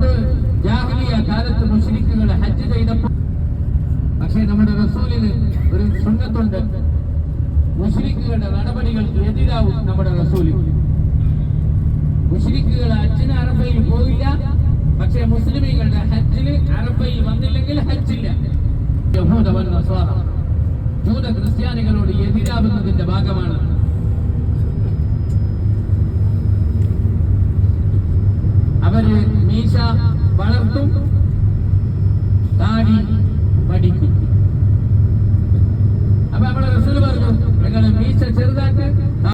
പണ്ട് ജാഹിലിയ കാലത്ത് മുശ്രിക്കുകൾ ഹജ്ജ് ചെയ്തപ്പോൾ, പക്ഷേ നമ്മുടെ റസൂലിന് ഒരു സുന്നത്തുണ്ട്, മുശ്രിക്കുകളുടെ നടപടികൾക്ക് എതിരാവും നമ്മുടെ റസൂലിന്. മുശ്രിക്കുകൾ ഹജ്ജിന് അറഫയിൽ പോയില്ല, പക്ഷേ മുസ്ലിമീങ്ങളുടെ ഹജ്ജില് അറഫയിൽ വന്നില്ലെങ്കിൽ ഹജ്ജില്ല. യഹൂദ വൻ നസ്വാറ, ജൂത ക്രിസ്ത്യാനികളോട് എതിരാവുന്നതിന്റെ ഭാഗമാണ്